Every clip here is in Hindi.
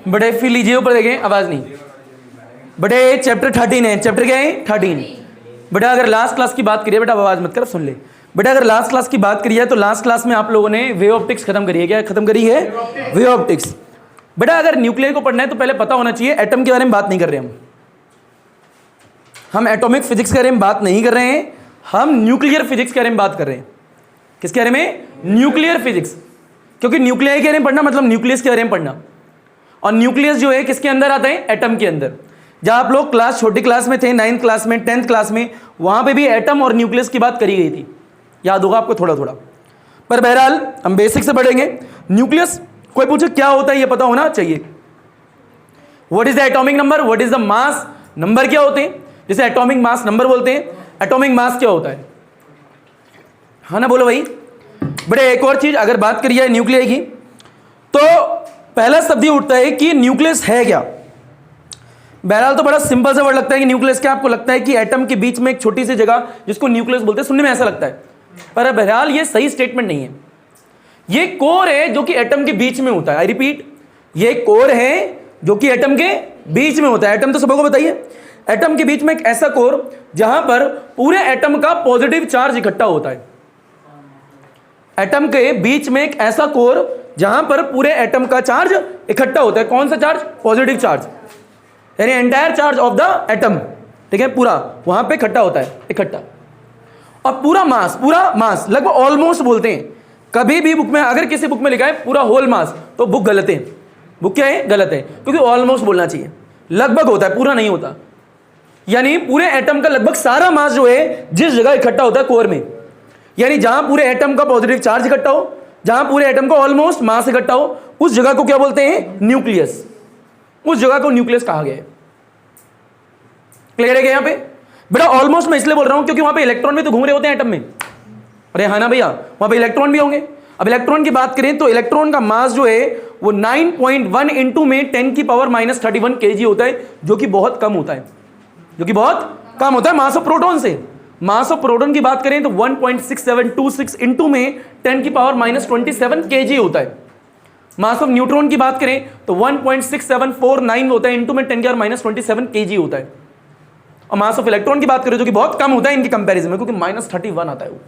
बड़े फिर लीजिए ऊपर देखें, आवाज नहीं। बड़े चैप्टर 13 है, चैप्टर क्या है 13। बेटा अगर लास्ट क्लास की बात करिए, बेटा आवाज मत कर, सुन ले बेटा, अगर लास्ट क्लास की बात करिए तो लास्ट क्लास में आप लोगों ने वे ऑप्टिक्स खत्म करी है। क्या खत्म करी है? वे ऑप्टिक्स। बेटा अगर न्यूक्लियर को पढ़ना है तो पहले पता होना चाहिए एटम के बारे में बात नहीं कर रहे हम एटॉमिक फिजिक्स के बारे में बात नहीं कर रहे हैं, हम न्यूक्लियर फिजिक्स के बारे में बात कर रहे हैं। किसके बारे में? Nuclear physics. क्योंकि न्यूक्लियर के बारे में पढ़ना मतलब न्यूक्लियस के बारे में पढ़ना, और न्यूक्लियस जो है किसके अंदर आता है? एटम के अंदर। जहां आप लोग क्लास छोटी क्लास में थे, 9th क्लास में, 10th क्लास में, वहां पे भी एटम और न्यूक्लियस की बात करी गई थी, याद होगा आपको थोड़ा थोड़ा। पर बहरहाल हम बेसिक से पढ़ेंगे। न्यूक्लियस कोई पूछे क्या होता है ये पता होना चाहिए। What is the atomic number, what is the mass number, क्या होते हैं? जैसे एटॉमिक मास नंबर बोलते हैं, एटॉमिक मास क्या होता है? हाँ ना, बोलो भाई। बड़े एक और चीज अगर बात करिए न्यूक्लियर की, तो पहला शब्द ये उठता है कि न्यूक्लियस है क्या। बहरहाल तो बड़ा सिंपल सा वर्ड लगता है कि न्यूक्लियस क्या। आपको लगता है कि एटम के बीच में एक छोटी सी जगह जिसको न्यूक्लियस बोलते हैं, सुनने में ऐसा लगता है, पर बहरहाल ये सही स्टेटमेंट नहीं है। ये कोर है जो कि एटम के बीच में होता है। आई रिपीट, ये कोर है जो कि एटम के बीच में होता है। एटम तो सबको बताइए, एटम के बीच में एक ऐसा कोर जहां पर पूरे एटम का पॉजिटिव चार्ज इकट्ठा होता है। एटम के बीच में एक ऐसा कोर जहां पर पूरे एटम का चार्ज इकट्ठा होता है। कौन सा चार्ज? पॉजिटिव चार्ज, यानी entire charge of the atom, ठीक है, पूरा वहां पे इकट्ठा होता है, इकट्ठा। और पूरा मास लगभग ऑलमोस्ट बोलते हैं। कभी भी बुक में अगर किसी बुक में लिखा है पूरा होल मास तो बुक गलत है। बुक क्या है? गलत है, क्योंकि ऑलमोस्ट बोलना चाहिए। लगभग होता है, पूरा नहीं होता। यानी पूरे एटम का लगभग सारा मास जो है जिस जगह इकट्ठा होता है कोर में, यानी जहां पूरे एटम का पॉजिटिव चार्ज इकट्ठा हो, जहां पूरे एटम का ऑलमोस्ट मास इकट्ठा हो, उस जगह को क्या बोलते हैं? न्यूक्लियस। उस जगह को न्यूक्लियस कहा गया है। क्लियर है क्या? यहां पे बेटा ऑलमोस्ट मैं इसलिए बोल रहा हूं क्योंकि वहां पे इलेक्ट्रॉन भी तो घूम रहे होते हैं एटम में। अरे हाँ ना भैया, वहां पे इलेक्ट्रॉन भी होंगे। अब इलेक्ट्रॉन की बात करें तो इलेक्ट्रॉन का मास जो है वो 9.1 इंटू में 10 की पावर -31 kg होता है, जो कि बहुत कम होता है, जो कि बहुत कम होता है मास ऑफ प्रोटॉन से। मास ऑफ प्रोटॉन की बात करें तो 1.6726 इंटू में 10 की पावर -27 kg होता है। मास ऑफ न्यूट्रॉन की बात करें तो 1.6749 होता है, इंटू में 10 की पावर -27 kg होता है। और मास ऑफ इलेक्ट्रॉन की बात करें जो कि बहुत कम होता है इनके कंपैरिजन में, क्योंकि -31 आता है वो,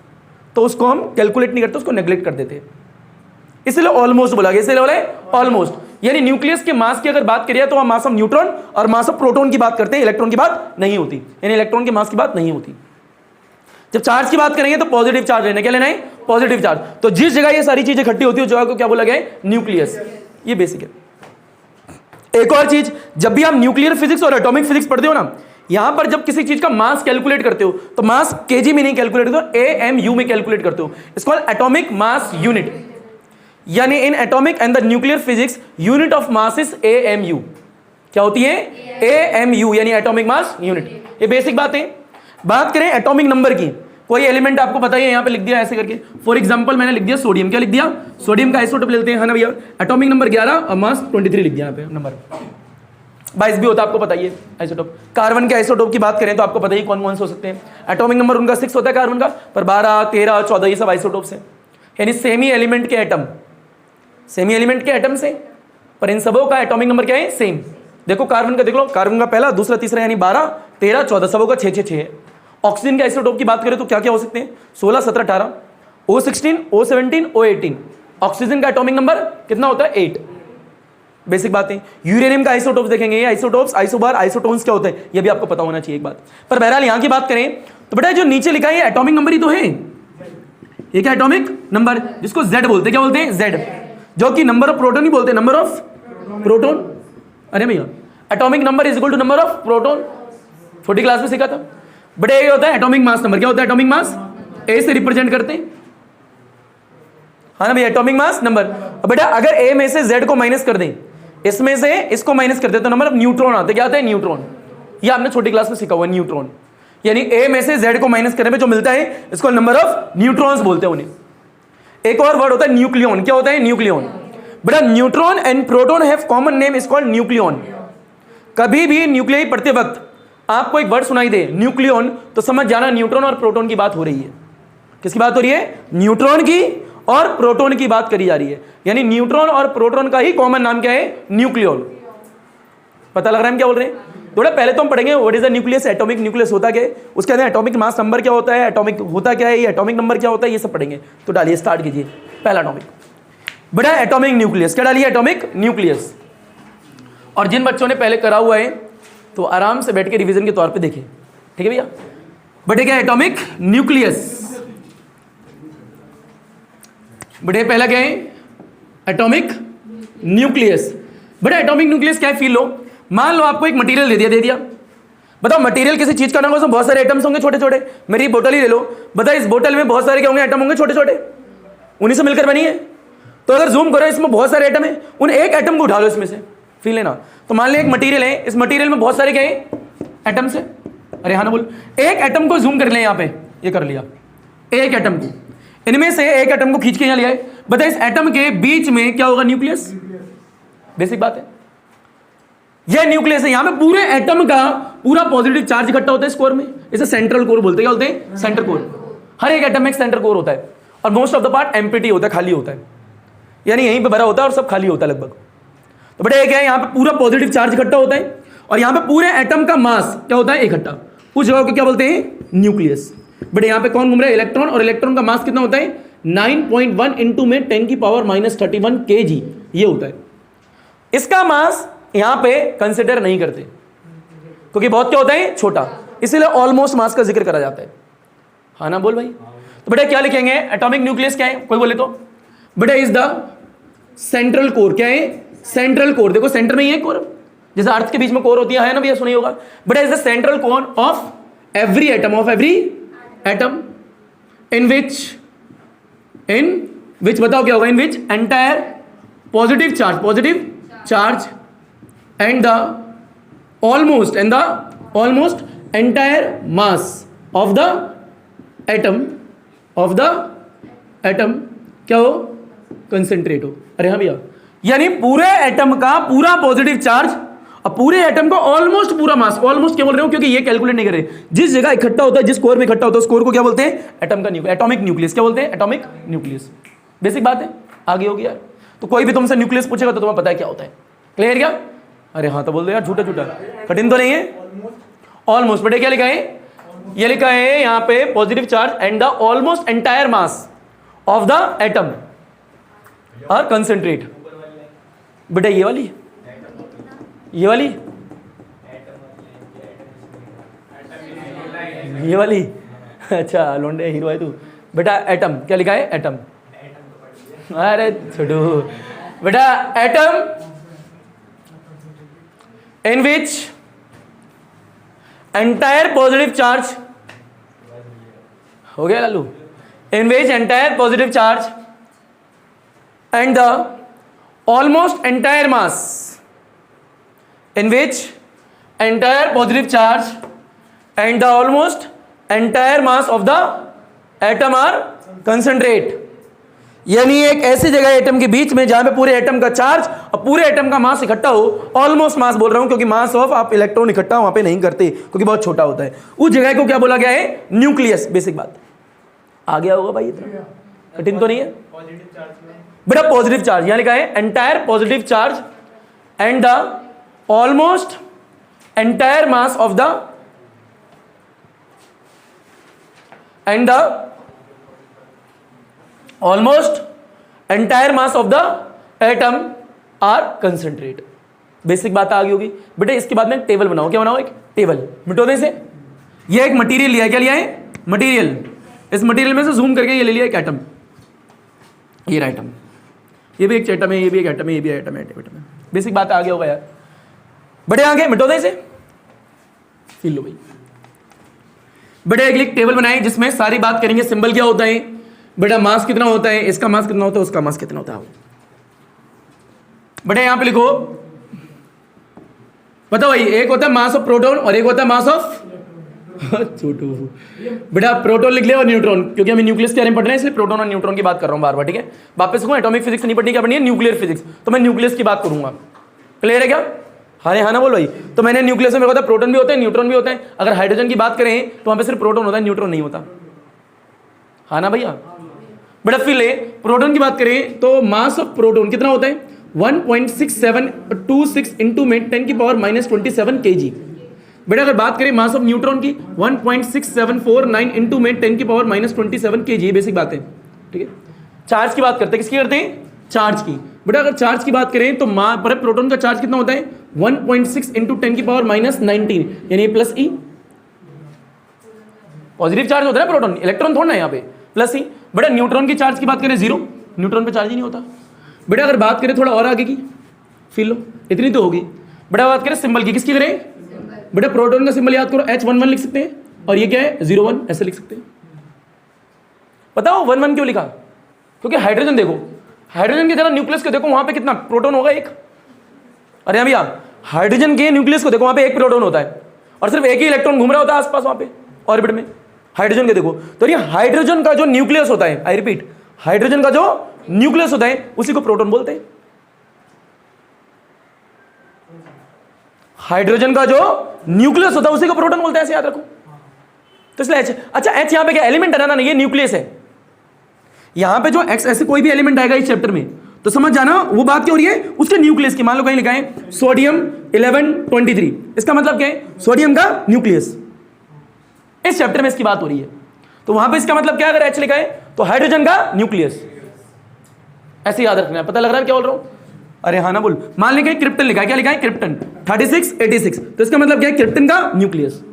तो उसको हम कैलकुलेट नहीं करते, उसको नेग्लेक्ट कर देते हैं। इसलिए ऑलमोस्ट बोला गया, इसलिए बोला ऑलमोस्ट। यानी न्यूक्लियस के मास की अगर बात करिए तो हम मास ऑफ न्यूट्रॉन और मास ऑफ प्रोटॉन की बात करते हैं, इलेक्ट्रॉन की बात नहीं होती, यानी इलेक्ट्रॉन के मास की बात नहीं होती। जब चार्ज की बात करेंगे तो पॉजिटिव चार्ज लेना, क्या लेना है? Positive charge. तो जिस जगह ये सारी चीजें इकट्ठी होती है उस जगह को क्या बोला गया है? न्यूक्लियस। ये बेसिक है। एक और चीज, जब भी आप न्यूक्लियर फिजिक्स और एटॉमिक फिजिक्स पढ़ते हो ना, यहां पर जब किसी चीज का मास कैलकुलेट करते हो तो मास केजी में नहीं कैलकुलेट करते हो, AMU में कैलकुलेट करते हो। It's called atomic mass unit. यानी in atomic and the nuclear physics unit of mass is AMU। क्या होती है? AMU, यानी एटॉमिक मास यूनिट। ये बेसिक बात है। बात करें एटॉमिक नंबर की, कोई एलिमेंट आपको पता है, यहां पे लिख दिया ऐसे करके। फॉर एग्जांपल मैंने लिख दिया सोडियम। क्या लिख दिया? सोडियम का आइसोटोप लेते हैं, है ना भैया? एटॉमिक नंबर 11 और मास 23 लिख दिया यहाँ पे, नंबर 22 भी होता है, आपको पता ही है आइसोटोप। कार्बन के आइसोटोप की बात करें तो आपको पता ही कौन कौन से हो सकते हैं। एटॉमिक नंबर उनका 6 होता है कार्बन का, पर 12, 13, 14 ये सब आइसोटोप्स हैं, यानी सेमी एलिमेंट के एटम, सेमी एलिमेंट के एटम से, पर इन सबों का एटॉमिक नंबर क्या है? सेम। देखो कार्बन का देख लो, कार्बन का पहला, दूसरा, तीसरा, यानी 12, 13, 14 सबों का 6 है। ऑक्सीजन के आइसोटोप की बात करें तो क्या क्या हो सकते हैं? 16, 17, 18, O16, O17, O18। ऑक्सीजन का एटॉमिक नंबर कितना होता है? 8। बेसिक बातें। यूरेनियम का आइसोटोप्स देखेंगे, ये आइसोटोप्स, आइसोबार, आइसोटोन्स क्या होते हैं ये भी आपको पता होना चाहिए एक बात। पर बहरहाल यहां की बात करें तो बेटा जो नीचे लिखा है ये एटॉमिक नंबर ही तो है। ये क्या? एटॉमिक नंबर, जिसको Z बोलते हैं। क्या बोलते हैं? Z, जो कि नंबर ऑफ प्रोटॉन ही बोलते हैं, नंबर ऑफ प्रोटॉन। अरे भैया, atomic number is equal to number of proton, छोटी क्लास में सीखा था। बट ये होता है एटॉमिक मास नंबर। क्या होता है? एटॉमिक मास A से रिप्रेजेंट करते हैं, हाँ ना भैया, एटॉमिक मास नंबर। बेटा अगर A में से Z को माइनस कर दें, इसमें से इसको माइनस कर दे तो नंबर ऑफ न्यूट्रॉन आते। क्या आता है? न्यूट्रॉन। ये आपने छोटी क्लास में सीखा हुआ, न्यूट्रॉन। यानी A में से Z को माइनस करने पे जो मिलता है इसको नंबर ऑफ न्यूट्रॉन्स बोलते हैं उन्हें। एक और वर्ड होता है न्यूक्लियन। क्या होता है? न्यूक्लियन। बेटा neutron and proton have common name, is called nucleon. कभी भी न्यूक्लियाई पढ़ते वक्त आपको एक वर्ड सुनाई दे न्यूक्लियन, तो समझ जाना न्यूट्रॉन और प्रोटॉन की बात हो रही है। किसकी बात हो रही है? न्यूट्रॉन की और प्रोटॉन की बात करी जा रही है। यानी न्यूट्रॉन और प्रोटॉन का ही कॉमन नाम क्या है? न्यूक्लियन। पता लग रहा है हम क्या बोल रहे हैं? थोड़ा पहले तो हम पढ़ेंगे what is the nucleus, atomic nucleus होता क्या है, उसके अंदर एटॉमिक मास नंबर क्या होता है, एटॉमिक होता क्या है, ये एटॉमिक नंबर क्या होता है, ये सब पढ़ेंगे। तो डालिए, स्टार्ट कीजिए। पहला टॉपिक बेटा एटॉमिक न्यूक्लियस। क्या डालिए? Atomic nucleus. और जिन बच्चों ने पहले करा हुआ है तो आराम से बैठ के रिवीजन के तौर पे देखें, ठीक है भैया। बेटे क्या एटॉमिक न्यूक्लियस? बेटे पहला क्या है? Atomic nucleus. बेटा एटॉमिक न्यूक्लियस क्या है? Feel low. मान लो आपको एक मटेरियल दे दिया। बताओ मटेरियल किसी चीज का नाम, उसमें बहुत सारे एटम्स होंगे छोटे छोटे। मेरी बोतल ही ले लो, बताओ इस बोतल में बहुत सारे क्या होंगे? एटम होंगे छोटे छोटे, उन्हीं से मिलकर बनी है। तो अगर जूम करो, इसमें बहुत सारे एटम है, उन एक एटम को उठा लो इसमें से, फील लेना। तो मान लिया एक मटेरियल है, इस मटेरियल में बहुत सारे क्या है? एटम्स है। अरे हाँ ना बोल। एक एटम को जूम कर ले, यहाँ पे ये कर लिया, एक एटम को, इनमें से एक एटम को खींच के यहाँ लिया है। बताइए इस एटम के बीच में क्या होगा? न्यूक्लियस। बेसिक बात है, यह न्यूक्लियस है। यहां पे पूरे एटम का पूरा पॉजिटिव चार्ज इकट्ठा होता है इस कोर में, इसे सेंट्रल कोर बोलते हैं। क्या बोलते हैं? Central core. हर एक एटम में एक सेंट्रल कोर होता है और most of the part empty होता है, खाली होता है, यानी यहीं पे भरा होता है और सब खाली होता है लगभग। तो बेटा क्या है? यहां पे पूरा पॉजिटिव चार्ज इकट्ठा होता है और यहां पे पूरे एटम का मास क्या होता है? इकट्ठा। उस जगह को क्या बोलते हैं? न्यूक्लियस। बेटा यहां पे कौन घूम रहा है? इलेक्ट्रॉन। और इलेक्ट्रॉन का मास कितना होता है? 9.1 इंटू में 10⁻³ kg ये होता है। इसका मास यहां पे कंसिडर नहीं करते क्योंकि बहुत क्या होता है? छोटा, इसीलिए ऑलमोस्ट मास का जिक्र करा जाता है। हाँ ना बोल भाई। तो बेटा क्या लिखेंगे? एटॉमिक न्यूक्लियस क्या है? कोई बोले तो बेटा इज द सेंट्रल कोर। क्या है? Central core. देखो सेंटर में ही है कोर, जैसे अर्थ के बीच में कोर होती है ना भैया, सुनी होगा। बेटा is the central core of every atom, of every atom in which बताओ क्या होगा? In which entire positive charge and the almost entire mass of the atom क्या हो? कंसेंट्रेट हो। अरे हाँ भैया, यानी पूरे एटम का पूरा पॉजिटिव चार्ज और पूरे एटम का ऑलमोस्ट पूरा मास। ऑलमोस्ट क्या बोल रहे हो? क्योंकि ये कैलकुलेट नहीं कर रहे, जिस जगह इकट्ठा होता है, जिस कोर में इकट्ठा होता है, उस कोर को क्या बोलते हैं? एटम का एटॉमिक न्यूक्लियस। क्या बोलते हैं? Atomic nucleus. बेसिक बात है, आगे होगी यार। तो कोई भी तुमसे न्यूक्लियस पूछेगा तो तुम्हें पता है क्या होता है। क्लियर क्या? अरे हाँ तो बोल दो यार, झूठा कठिन तो नहीं है। ऑलमोस्ट। बेटे क्या लिखा है? ये लिखा है यहां पे positive charge and the almost entire mass of the atom are concentrate. बेटा ये वाली ये वाली अच्छा लोंडे हीरो है तू। बेटा एटम क्या लिखा है? एटम। अरे छोटू बेटा atom in which entire positive charge हो गया Lalu, in which entire positive charge and the almost entire mass, in which entire positive charge and the almost entire mass of the atom are concentrate। यानी एक ऐसी जगह एटम के बीच में जहां पे पूरे एटम का चार्ज और पूरे एटम का मास इकट्ठा हो। ऑलमोस्ट मास बोल रहा हूं क्योंकि मास ऑफ आप इलेक्ट्रॉन इकट्ठा वहां पे नहीं करते क्योंकि बहुत छोटा होता है। उस जगह को क्या बोला गया है? न्यूक्लियस। बेसिक बात आ गया होगा भाई, इतना कठिन तो नहीं है। बेटा पॉजिटिव चार्ज यहां लिखा है entire positive charge and the almost entire mass of the almost entire mass of the atom are concentrate। Basic बात आ गई होगी। बेटे इसके बाद में टेबल बनाओ। क्या बनाओ? एक टेबल। मिटो दे से। ये एक मटेरियल लिया है। क्या लिया है? मटेरियल। इस मटेरियल में से जूम करके ये ले लिया एक एटम, ये रहा एटम, ये भी एक एटम है, ये भी एक एटम है, ये भी एटम है। बेसिक बात आ गया होगा यार। बेटे आगे मिटो दे से। फील लो भाई। बेटे एक टेबल बनाए जिसमें सारी बात करेंगे। सिंबल क्या होता है? बेटा मास कितना होता है, इसका मास कितना होता है, उसका मास कितना होता है। बेटा यहां पे लिखो, बताओ भाई, एक होता है मास ऑफ प्रोटॉन और एक होता है मास ऑफ छोटू। बेटा प्रोटॉन लिख लिया और न्यूट्रॉन, क्योंकि हमें न्यूक्लियस के बारे में पढ़ना है इसलिए प्रोटॉन और न्यूट्रॉन की बात कर रहा हूं बार बार। ठीक है, वापस कहूं एटॉमिक फिजिक्स नहीं पढ़नी, क्या पढ़नी है? Nuclear physics. तो मैं न्यूक्लियस की बात करूंगा। क्लियर है क्या? हाँ ना बोलो भाई। तो मैंने न्यूक्लियस में बताया प्रोटॉन भी होता है, न्यूट्रॉन भी होता है। अगर हाइड्रोजन की बात करें तो वहां पे सिर्फ प्रोटॉन होता है, न्यूट्रॉन नहीं होता। हाँ ना भैया। बेटा फिर ले प्रोटॉन की बात करें तो मास ऑफ प्रोटॉन कितना होता है? 1.6726 इंटू में 10 की पावर -27 kg। बेटा अगर बात करें मास ऑफ न्यूट्रॉन की 1.6749 इंटू में 10 की पावर -27 kg, बेसिक बात है, ठीक है। चार्ज की बात करते हैं, किसकी करते हैं, चार्ज की। बेटा अगर चार्ज की बात करें तो पर प्रोटॉन का चार्ज कितना होता है 1.6 इंटू 10 की पावर -19, यानी प्लस ई। पॉजिटिव चार्ज होता है ना प्रोटॉन, इलेक्ट्रॉन थोड़ा ना यहाँ पे, प्लस ई। बेटा न्यूट्रॉन की चार्ज की बात करें 0, न्यूट्रॉन पे चार्ज ही नहीं होता। बेटा अगर बात करें थोड़ा और आगे की, फील लो, इतनी तो होगी। बेटा बात करें सिंबल की, किसकी करें, बेटा प्रोटॉन का सिंबल याद करो, H11 लिख सकते हैं, और ये क्या है 01, ऐसे लिख सकते हैं। बताओ 11 क्यों लिखा, क्योंकि हाइड्रोजन देखो, हाइड्रोजन की जरा न्यूक्लियस को देखो, वहां पे कितना प्रोटॉन होगा, एक। अरे भैया हाइड्रोजन के न्यूक्लियस को देखो, वहां पे एक प्रोटॉन होता है और सिर्फ एक ही इलेक्ट्रॉन घूम रहा होता है आसपास वहां पे ऑर्बिट में। हाइड्रोजन के देखो तो ये हाइड्रोजन का जो न्यूक्लियस होता है, आई रिपीट, हाइड्रोजन का जो न्यूक्लियस होता है उसी को प्रोटॉन बोलते हैं। हाइड्रोजन का जो न्यूक्लियस होता है उसी को प्रोटॉन बोलते हैं, ऐसे याद रखो। तो इसलिए H, अच्छा H यहां पे क्या एलिमेंट है ना, ये न्यूक्लियस है। यहां पे जो X ऐसे कोई भी एलिमेंट आएगा इस चैप्टर में तो समझ जाना वो बात क्या हो रही है, उसके न्यूक्लियस की। मान लो कहीं लिखा है सोडियम 1123, इसका मतलब क्या है, सोडियम का न्यूक्लियस। इस चैप्टर में इसकी बात हो रही है, तो वहां पे इसका मतलब क्या, अगर H लिखा है तो हाइड्रोजन का न्यूक्लियस, ऐसे याद रखना है। पता लग रहा है क्या बोल रहा हूं, अरे हाँ ना बोल। मान लिखा है क्रिप्टन लिखा है, क्या लिखा है क्रिप्टन 3686, तो इसका मतलब क्या है क्रिप्टन का न्यूक्लियस।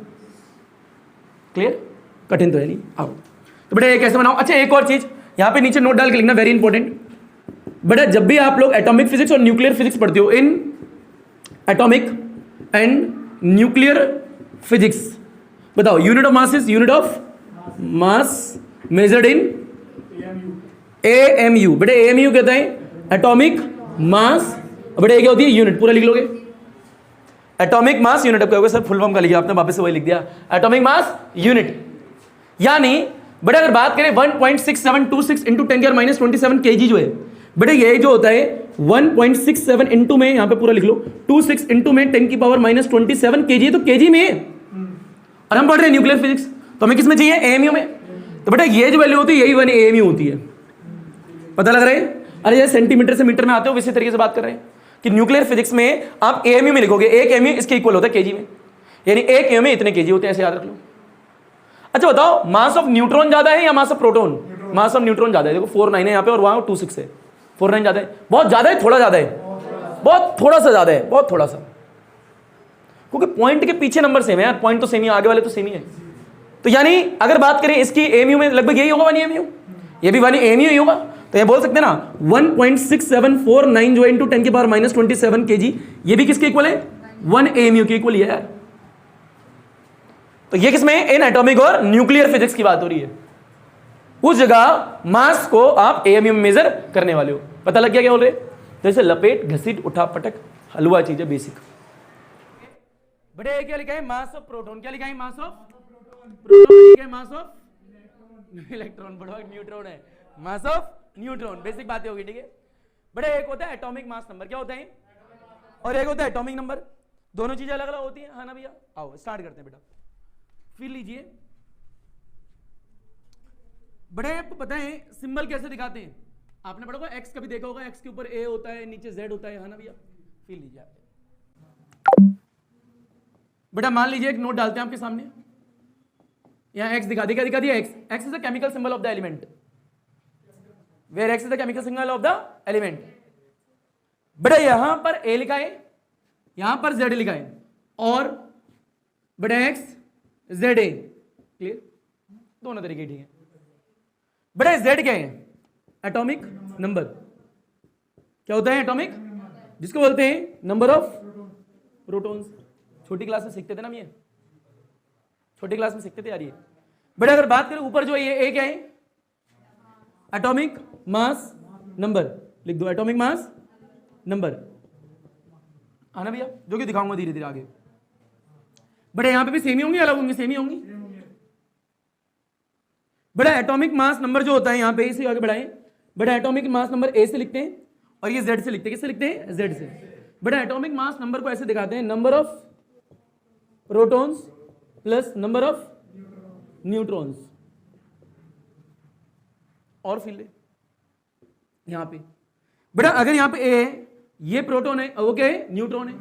क्लियर, कठिन तो है नहीं, आओ। तो बेटा ये कैसे बनाओ। अच्छा एक और चीज यहां पे नीचे नोट डाल के लिखना, वेरी इंपॉर्टेंट। बेटा जब भी आप लोग एटॉमिक फिजिक्स और न्यूक्लियर फिजिक्स पढ़ते हो, in atomic and nuclear physics, बताओ unit of mass is unit of mass measured in AMU। बेटा AMU कहता है एटॉमिक मास, बेटा ये क्या होती है यूनिट, पूरा लिख लोगे, एटॉमिक मास यूनिट। अब कहोगे सर फुल फॉर्म का लिखा आपने, वापस से वही लिख दिया, एटॉमिक मास यूनिट। यानी बेटा अगर बात करें 1.6726 इंटू 10 की पावर -27 kg जो है, बेटा ये जो होता है 1.67 इंटू में, यहां पे पूरा लिख लो, 26 इंटू में 10 की पावर -27 kg, तो kg में है। और हम पढ़ रहे हैं न्यूक्लियर फिजिक्स, तो हमें किस में चाहिए, AMU में। तो बेटा ये जो वैल्यू होती है यही वाली AMU होती है, पता लग रहा है। अरे जैसे सेंटीमीटर से मीटर में आते हो इसी तरीके से बात कर रहे हैं कि न्यूक्लियर फिजिक्स में आप AMU में लिखोगे, एक AMU इसके इक्वल होता है kg में, यानी एक AMU में इतने kg होते हैं, ऐसे याद रख लो। अच्छा बताओ मास ऑफ न्यूट्रॉन ज्यादा है या mass of proton, mass of neutron ज्यादा है। देखो 49 है यहाँ पे और वहां 26 है, 49 ज्यादा है, बहुत ज्यादा है, थोड़ा ज्यादा है, बहुत थोड़ा सा ज्यादा है, बहुत थोड़ा सा, क्योंकि पॉइंट के पीछे नंबर सेम है यार, पॉइंट तो सेम ही, आगे वाले तो सेम ही है। तो यानी अगर बात करें इसकी AMU में लगभग यही होगा 1 AMU, ये भी 1 AMU ही होगा। तो ये बोल सकते हैं ना 1.6749 जो इंटू 10 की पावर -27 kg, ये भी किसके इक्वल है, 1 AMU के इक्वल ही है। तो ये किसमें, इन एटॉमिक और न्यूक्लियर फिजिक्स की बात हो रही है। उस जगह मास को आप AMU में मेजर करने वाले हो। पता लग गया क्या बोल रहे, जैसे लपेट घसीट उठा पटक हलवा चीज है बेसिक। बड़े क्या लिखा है, मास ऑफ प्रोटॉन, क्या लिखा है, mass of proton, mass of electron, बड़ा न्यूट्रॉन है, मास ऑफ न्यूट्रॉन, बेसिक बातें होगी, ठीक है। बड़े एक होता है एटॉमिक मास नंबर, क्या होता है, और एक होता है एटॉमिक नंबर, दोनों चीजें अलग अलग होती हैं, हाँ ना भैया। आओ स्टार्ट करते हैं बेटा, फिर लीजिए। बड़े आपको पता है सिंबल कैसे दिखाते हैं, आपने पढ़ा होगा, एक्स कभी देखा होगा, एक्स के ऊपर A होता है, नीचे Z होता है, हाँ ना भैया। फिर लीजिए आप बेटा, मान लीजिए एक नोट डालते हैं आपके सामने, यहां एक्स दिखा दिया, क्या दिखा दिया, X is the chemical symbol of the element, where X is the chemical symbol of the element. बेटा यहां पर A लिखा है, यहां पर Z लिखा है, और बेटा एक्स ZA, क्लियर, दोनों तरीके ठीक है। बेटा Z क्या है, एटॉमिक नंबर, क्या होता है एटॉमिक, जिसको बोलते हैं नंबर ऑफ प्रोटॉन्स। छोटी क्लास में सीखते थे ना, ये छोटी क्लास में सीखते थे यार ये। बेटा अगर बात करें ऊपर जो है ये A क्या है, एटॉमिक मास नंबर, लिख दो एटॉमिक मास नंबर, आना भैया, जो कि दिखाऊंगा धीरे धीरे आगे। बेटा यहां पे भी सेम ही होंगी, अलग होंगी, सेम ही होंगी। बेटा एटॉमिक मास नंबर जो होता है यहां पे, इसे आगे बढ़ाएं। बेटा एटॉमिक मास नंबर A से लिखते हैं और ये Z से लिखते हैं, किससे लिखते हैं, Z से। बेटा एटॉमिक मास नंबर को ऐसे दिखाते हैं, number of protons plus number of neutrons, और फिर ले यहां पे। बेटा अगर यहां पे A है ये प्रोटॉन है, वो क्या है, न्यूट्रॉन है।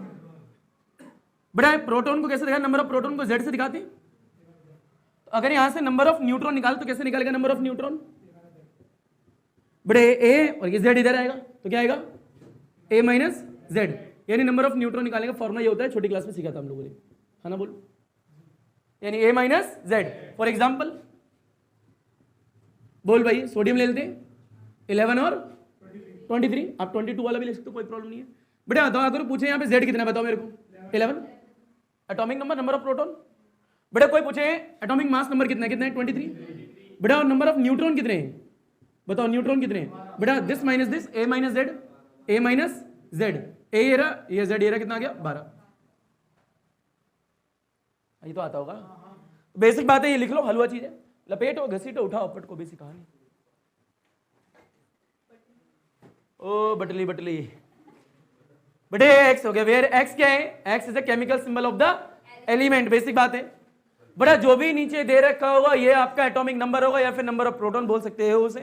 बेटा प्रोटॉन को कैसे दिखाते, नंबर ऑफ प्रोटॉन को Z से दिखाते हैं। तो अगर यहां से नंबर ऑफ न्यूट्रॉन निकाल तो कैसे निकालेगा नंबर ऑफ न्यूट्रॉन, बड़े A और ये Z इधर आएगा तो क्या आएगा A माइनस Z, यानी नंबर ऑफ न्यूट्रॉन निकालने का फॉर्मूला ये होता है, छोटी क्लास में सीखा था हम लोगों ने, है ना, बोलो, यानी A minus Z। For example बोल भाई, सोडियम ले लेते हैं 11 और 23, आप 22 वाला भी ले सकते हो, कोई प्रॉब्लम नहीं है। बेटा बताओ अगर पूछे यहाँ पे Z कितना, बताओ मेरे को, 11 atomic number, number of proton. बेटा कोई पूछे एटॉमिक मास नंबर कितना है, कितना है 23। बेटा नंबर ऑफ न्यूट्रॉन कितने हैं, बताओ न्यूट्रॉन कितने हैं। बेटा this minus this, A minus Z, A minus Z, A ये रहा, ये Z ये रहा, कितना आ गया 12। ये तो आता होगा, बेसिक बात है, ये लिख लो, हलवा चीज है, लपेटो घसीटो उठाओ पटको, बेसिक कहानी। ओ बटली बटली, बेटे एक्स हो गया, वेयर एक्स क्या है, x is a chemical symbol of the element, basic बात है। बड़ा जो भी नीचे दे रखा होगा ये आपका एटॉमिक नंबर होगा या फिर नंबर ऑफ प्रोटॉन बोल सकते हो उसे।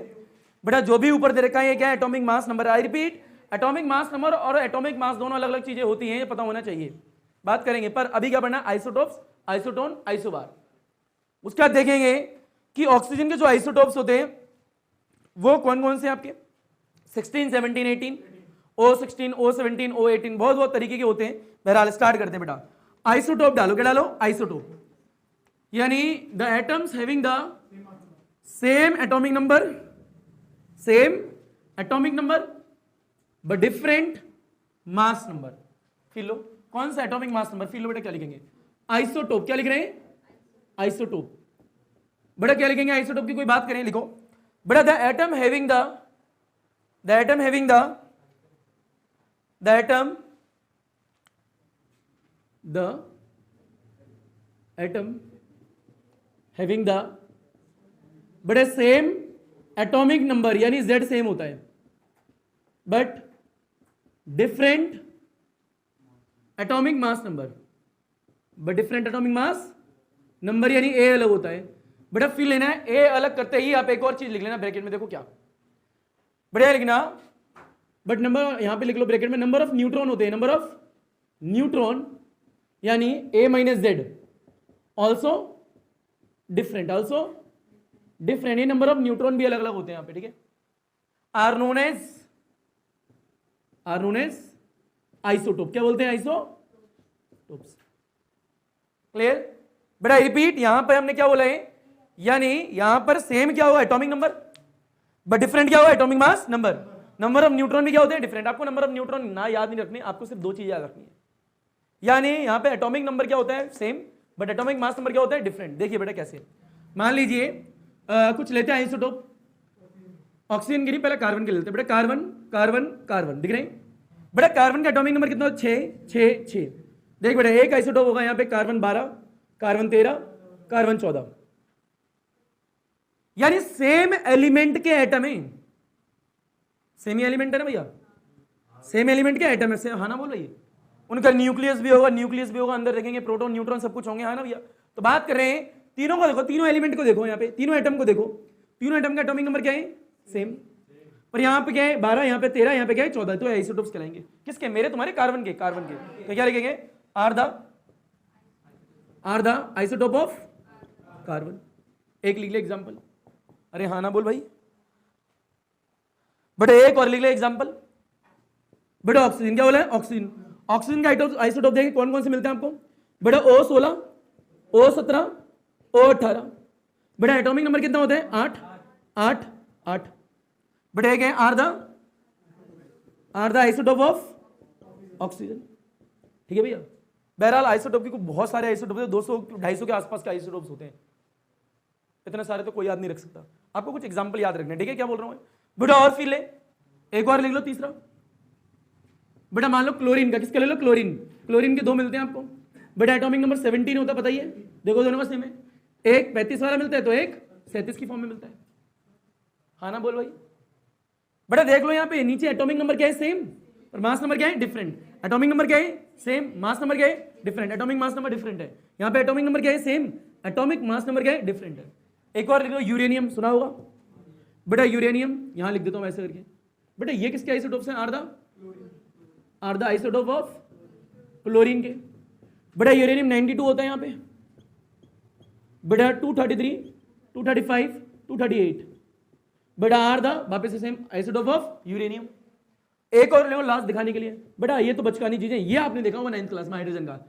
बेटा जो भी ऊपर दे रखा है ये क्या है, atomic mass number. I repeat, atomic mass number और एटॉमिक मास दोनों अलग अलग चीजें होती हैं, ये पता होना चाहिए, बात करेंगे। पर अभी क्या पढ़ना, आइसोटोप्स, आइसोटोन, आइसोबार। उसके बाद देखेंगे कि ऑक्सीजन के जो आइसोटोप्स होते हैं वो कौन कौन से आपके 16, 17, 18, O16, O17, O18, बहुत बहुत तरीके के होते हैं। बहरहाल स्टार्ट करते हैं बेटा, आइसोटोप डालो, क्या डालो, आइसोटोप, यानी the atoms having the same atomic number, same atomic number but different mass number. फिर लो कौन सा एटॉमिक मास नंबर, फिर लो बेटा क्या लिखेंगे, आइसोटोप। क्या लिख रहे हैं, आइसोटोप। बेटा क्या लिखेंगे, आइसोटोप की कोई बात करें, लिखो बेटा the atom having the atom having the atom having the बड़े सेम एटॉमिक नंबर, यानी Z सेम होता है, but different atomic mass number, but different atomic mass number, यानी A अलग होता है। बेटा फिर लेना है, A अलग करते ही आप एक और चीज लिख लेना ब्रैकेट में, देखो क्या बढ़िया लिखना, बट नंबर यहां पे लिख लो ब्रैकेट में, नंबर ऑफ न्यूट्रॉन होते हैं, नंबर ऑफ न्यूट्रॉन यानी A minus Z, also different, also different, ये नंबर ऑफ न्यूट्रॉन भी अलग अलग होते हैं यहां पे, ठीक है। आर नोन एज आइसोटोप, क्या बोलते हैं, आइसोटोप्स। क्लियर बेटा, रिपीट, यहां पर हमने क्या बोला है, यानी यहां पर सेम क्या होगा, एटॉमिक नंबर, बट डिफरेंट क्या होगा, atomic mass number. Number of neutron भी क्या होते हैं, डिफरेंट। आपको नंबर ऑफ न्यूट्रॉन ना याद नहीं रखने, आपको सिर्फ दो चीजें याद रखनी है, यानी यहां पे एटॉमिक नंबर क्या होता है, same, but atomic mass number क्या होता है, डिफरेंट। देखिए बेटा कैसे, मान लीजिए कुछ लेते हैं आइसोटोप, ऑक्सीजन गिरी, पहले कार्बन के लेते हैं बेटा, कार्बन कार्बन कार्बन, दिख रहे हैं बेटा, कार्बन का एटॉमिक नंबर कितना, 6। देख बेटा एक आइसोटोप होगा यहाँ पे कार्बन 12, कार्बन 13, कार्बन 14, यानी सेम एलिमेंट के एटम है, सेम ही एलिमेंट है ना भैया, सेम एलिमेंट के एटम है, हाँ ना बोल रही, उनका न्यूक्लियस भी होगा, अंदर देखेंगे प्रोटॉन न्यूट्रॉन सब कुछ होंगे, हाँ ना भैया। तो बात कर रहे हैं तीनों को देखो, तीनों एलिमेंट को देखो, यहाँ पे तीनों एटम को देखो, तीनों एटम का एटॉमिक नंबर क्या है, सेम, पर यहाँ पे क्या है 12, यहाँ पे 13, यहाँ पे क्या है 14, तो आइसोटोप्स कहलाएंगे। किसके, मेरे तुम्हारे कार्बन के, तो क्या लिखेंगे, are the isotope of carbon. एक लिख ले एग्जाम्पल, अरे हाँ ना बोल भाई, बट एक और लिख ले एग्जाम्पल। बेटा ऑक्सीजन, क्या बोला है, ऑक्सीजन का आइसोटोप देखें कौन कौन से मिलते हैं आपको, बेटा O16, O17, O18। बेटा एटॉमिक नंबर कितना होता है, 8। बेटा एक है are the isotope of oxygen, ठीक है भैया। बहरहाल आइसोटोप की बहुत सारे आइसोटोप है, 200-250 के आसपास के आइसोटोप्स होते हैं, इतने सारे तो कोई याद नहीं रख सकता, आपको कुछ एग्जांपल याद रखने, ठीक है, क्या बोल रहा हूं बेटा। और फिर ले एक और लिख लो, तीसरा बेटा मान लो क्लोरीन का, किसका ले लो, क्लोरीन के दो मिलते हैं आपको, बेटा एटॉमिक नंबर 17 होता है, बताइए, देखो दोनों का सेम है, एक 35 वाला मिलता है तो एक 37 की फॉर्म में मिलता है, हाँ ना बोल भाई। बेटा देख लो यहाँ पे नीचे एटॉमिक नंबर क्या है, सेम, और मास नंबर क्या है, डिफरेंट। एटॉमिक नंबर क्या है, सेम, मास नंबर क्या है, different. Atomic mass number different है, यहाँ पे एटॉमिक नंबर क्या है, सेम, एटॉमिक मास नंबर क्या है, डिफरेंट है। एक और लिख लो, यूरेनियम, सुना होगा बेटा, यूरेनियम यहां लिख देता हूं ऐसे करके। बेटा ये किसके आइसोटोप्स हैं, are the are the isotope of chlorine के। बेटा यूरेनियम 92 होता है यहाँ पे, बेटा 233, 235, 238, बेटा आर द वापस से सेम आइसोटोप ऑफ यूरेनियम। एक और ले लास्ट दिखाने के लिए, बेटा ये तो बचकानी चीजें, ये आपने देखा होगा 9th क्लास में हाइड्रोजन का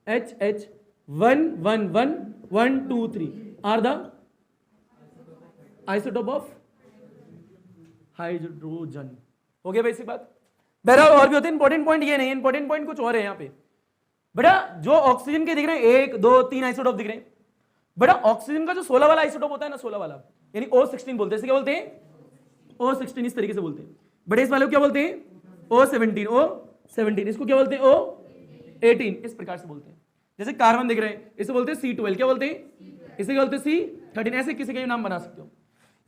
HH 1 1 1 1 2 3 are the isotope of hydrogen. हो गया बेसिक बात। बहरहाल और भी होते हैं, इंपॉर्टेंट पॉइंट ये नहीं, इंपॉर्टेंट पॉइंट कुछ और है यहाँ पे। बेटा जो ऑक्सीजन के दिख रहे हैं 1 2 3 आइसोटोप दिख रहे हैं, बेटा ऑक्सीजन का जो 16 वाला आइसोटोप होता है ना, 16 वाला यानी O16 बोलते हैं, इसे क्या बोलते हैं O16, इस तरीके से बोलते हैं। बड़े इस वाले को क्या बोलते हैं O17, O17, इसको क्या बोलते हैं O18, इस प्रकार से बोलते हैं। जैसे कार्बन दिख रहे हैं, इसे बोलते हैं C12, क्या बोलते हैं, इसे क्या बोलते हैं C13, ऐसे किसी का नाम बना सकते हो।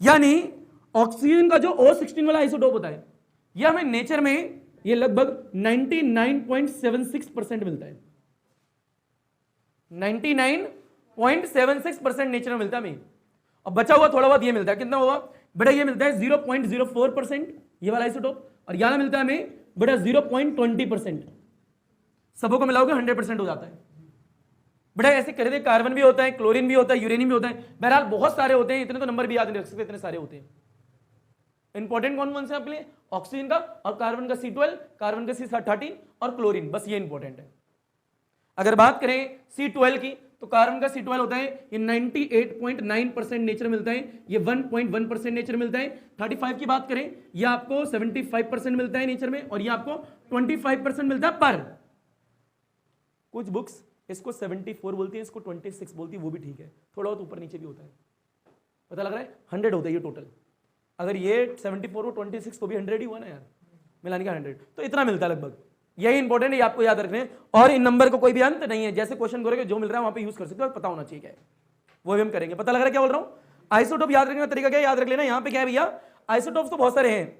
यानी ऑक्सीजन का जो O16 वाला आइसोटोप होता है, यह हमें नेचर में ये लगभग 99.76% मिलता है, 99.76% नेचर में मिलता है हमें। अब बचा हुआ थोड़ा बहुत ये मिलता है, कितना हुआ बेटा, ये मिलता है 0.04% ये वाला आइसोटोप, और यहां मिलता है हमें बेटा 0.20%। सबों को मिलाओगे 100% हो जाता है। बेटा ऐसे करे थे, कार्बन भी होता है, क्लोरीन भी होता है, यूरेनियम भी होता है, बहरहाल बहुत सारे होते हैं, इतने तो नंबर भी याद नहीं रख सकते, इतने सारे होते हैं। इंपॉर्टेंट कौन कौन से आपके लिए, ऑक्सीजन का और कार्बन का C12, कार्बन का C13 और क्लोरीन, बस ये इंपॉर्टेंट है। अगर बात करें C12 की, तो कार्बन का C12 होता है, ये 98.9% नेचर मिलता है, ये 1.1% नेचर मिलता है। 35 की बात करें, ये आपको 75% मिलता है नेचर में, और ये आपको 25% मिलता है। पर कुछ बुक्स इसको 74 बोलती है, इसको 26 बोलती है, वो भी ठीक है, थोड़ा बहुत ऊपर नीचे भी होता है, पता लग रहा है 100 होता है ये टोटल। अगर ये 74 और 26 तो भी 100 ही हुआ ना यार, मिलाने का 100, तो इतना मिलता है लगभग। यही इंपॉर्टेंट है, आपको याद रखने, और इन नंबर को कोई भी अंत नहीं है, जैसे क्वेश्चन करोगे जो मिल रहा है वहां पे यूज कर सकते हो, पता होना चाहिए क्या है, वो भी हम करेंगे। पता लग रहा है क्या बोल रहा हूं। आइसोटोप याद रखने का तरीका क्या याद रख लेना, यहाँ पे क्या है भैया, आइसोटोप्स तो बहुत सारे हैं,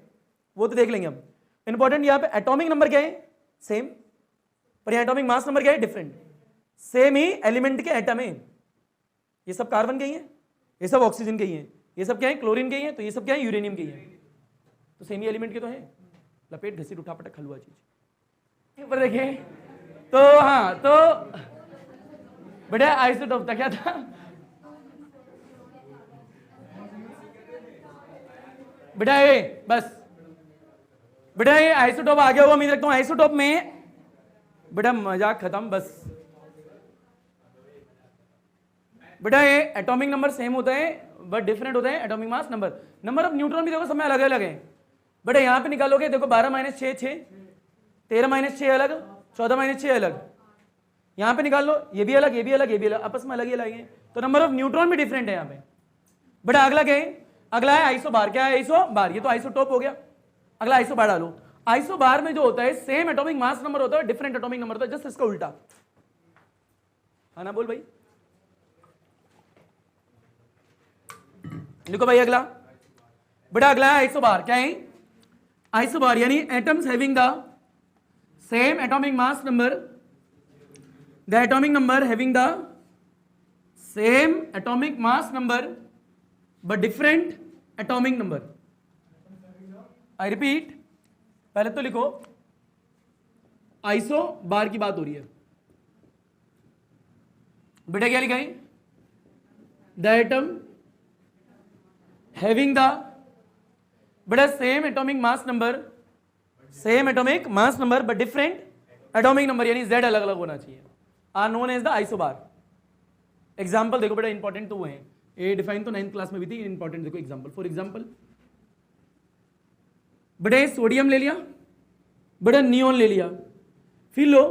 वो तो देख लेंगे हम। इंपॉर्टेंट यहाँ पे एटॉमिक नंबर क्या है, सेम, पर यहाँ एटॉमिक मास नंबर क्या है, डिफरेंट। सेम ही एलिमेंट के एटम है, ये सब कार्बन के ही है, ये सब ऑक्सीजन के ही है, ये सब क्या है क्लोरीन के ही है, तो ये सब क्या है यूरेनियम के ही है, तो सेम ही एलिमेंट के तो है। लपेट घसीट उठा पटक हलवा चीज पर देखें तो, हाँ तो बेटा आइसोटोप था, क्या था, बेटा ये बस, बेटा ये आइसोटोप आ गया हुआ, उम्मीद रखता हूं आइसोटोप में बेटा मजाक खत्म बस। बेटा ये एटॉमिक नंबर सेम होता है बट डिफरेंट होता है atomic mass number. Number of neutron भी देखो सब में अलग अलग है। बेटा यहां पे निकालोगे देखो 12 - 6 6, 13 - 6 अलग, 14 - 6 अलग, यहां पे निकाल लो ये भी अलग, ये भी अलग, ये भी अलग, आपस में अलग ही अलग है, तो नंबर ऑफ न्यूट्रॉन भी डिफरेंट है यहाँ पे। बेटा अगला क्या है, अगला है आइसोबार। क्या है आइसोबार, ये तो आइसोटोप हो गया। अगला आइसोबार डालो। आइसोबार में जो होता है सेम एटॉमिक मास नंबर होता है, डिफरेंट एटॉमिक नंबर होता है, जस्ट इसका उल्टा। हाँ ना बोल भाई, लिखो भाई अगला। बेटा अगला है आइसोबार। क्या है आइसोबार, यानी atoms having the same atomic mass number, the atomic number having the same atomic mass number but different atomic number. I repeat, पहले तो लिखो आइसोबार की बात हो रही है। बेटा क्या लिखा है, द एटम हैविंग द, बेटा same atomic mass number, same atomic mass number but different atomic number, यानी Z अलग अलग होना चाहिए, are known as the isobar. Example देखो बेटा, इंपॉर्टेंट तो वो है, ये डिफाइन तो 9th क्लास में भी थी, इंपॉर्टेंट देखो एग्जाम्पल। फॉर एग्जाम्पल बेटा सोडियम ले लिया, बेटा नियोन ले लिया, फिर लो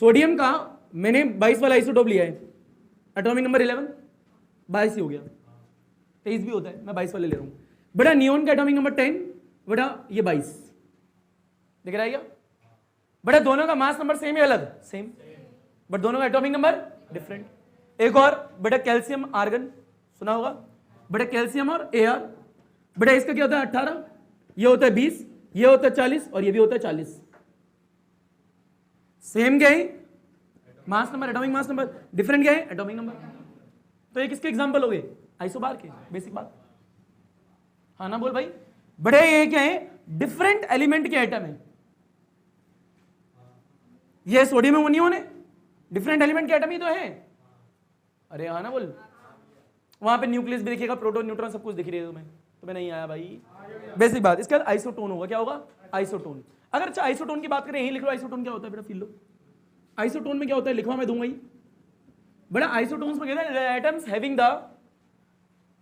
सोडियम का मैंने 22 वाला आइसोटोप लिया है, एटॉमिक नंबर 11, 22 ही हो गया, 23 भी होता है, मैं 22 वाले ले रहा हूं। बेटा नियोन का एटॉमिक नंबर 10, बेटा ये 22 दिख रहा है क्या। बेटा दोनों का मास नंबर सेम है अलग, सेम, बट दोनों का एटॉमिक नंबर डिफरेंट। एक और बेटा कैल्शियम आर्गन सुना होगा, बेटा कैल्शियम और Ar, बेटा इसका क्या होता है 18, ये होता है 20, ये होता है 40 और ये भी होता है 40। सेम क्या है mass number, atomic mass number, different क्या है एटॉमिक नंबर। तो ये किसके एग्जांपल हो गए, आइसोबार के, बेसिक बात। हाँ ना बोल भाई। बड़े ये क्या है, डिफरेंट एलिमेंट के एटम है, ये सोडियम में नहीं होने, डिफरेंट एलिमेंट के एटम ही तो है। अरे हाँ ना बोल, वहां पे न्यूक्लियस भी दिखेगा, प्रोटॉन न्यूट्रॉन सब कुछ दिख रही है तुम्हें नहीं आया भाई, बेसिक बात। इसके बाद आइसोटोन होगा, क्या होगा? आइसोटोन। अगर अच्छा आइसोटोन की बात करें, यही लिख लो आइसोटोन क्या होता है बेटा, फील लो। आइसोटोन में क्या होता है, लिखवा मैं दूंगा ही बड़ा। आइसोटोन्स में कहते हैं एटम्स हैविंग द,